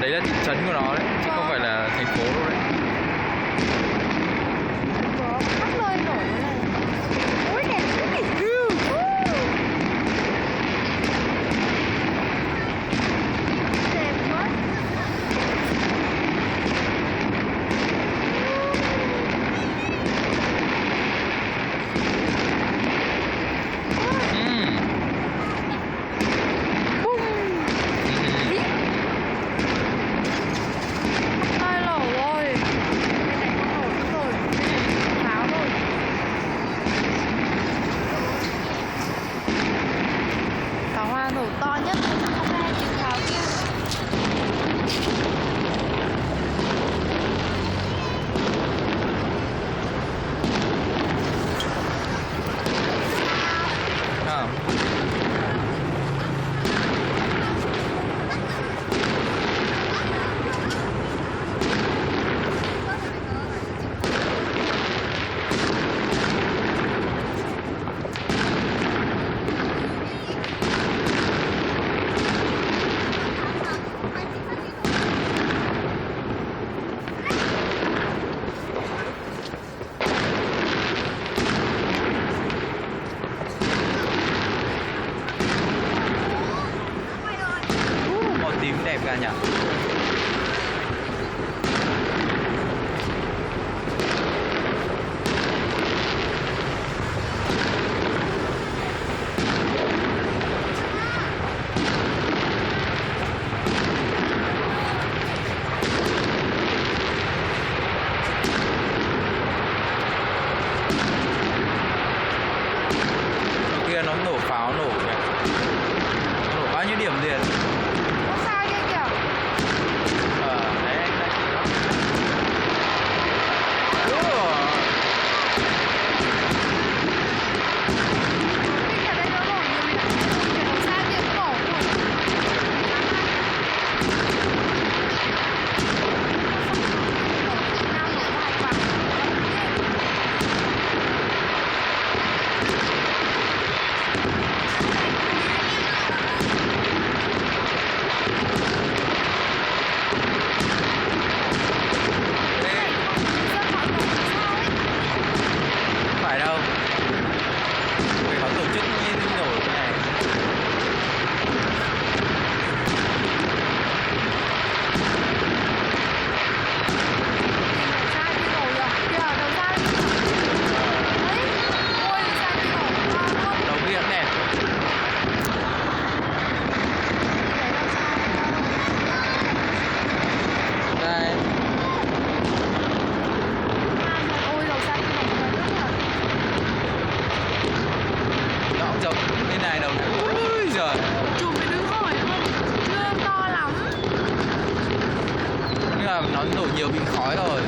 đấy là thị trấn của nó đấy, chứ không phải là thành phố đâu đấy. Có khắp nơi nổi cái này. Ui đẹp thế. Đẹp quá. Ai lẩu rồi. Cái này có nổi rồi. Tháo rồi. Pháo hoa nổ to nhất. Hôm nay tiếng pháo kia. À. Màu tím đẹp cả nhỉ. Kia nó nổ pháo nổ kìa. Nổ bao nhiêu điểm liền. Có xa kia kìa. Đấy anh đây. Thích ở đây nó nổi nhiều nhỉ. Kìa nó xa kia cũng nổ luôn. Nam nổ lại vào. Phải đâu. Vì họ tổ chức như nổ thế này. Xa kia nổ rồi. Kìa đầu xa kia. Đấy. Ôi xa kia nổ to luôn. Đầu kia đẹp. Đấy là xa. Đây. Ôi đầu xa kia nổ to rất là. Nó cũng giống cái này đâu. Ui giời. Chụp cái đứng khỏi luôn. Chưa to lắm. Nhưng mà nó nổ nhiều bị khói rồi.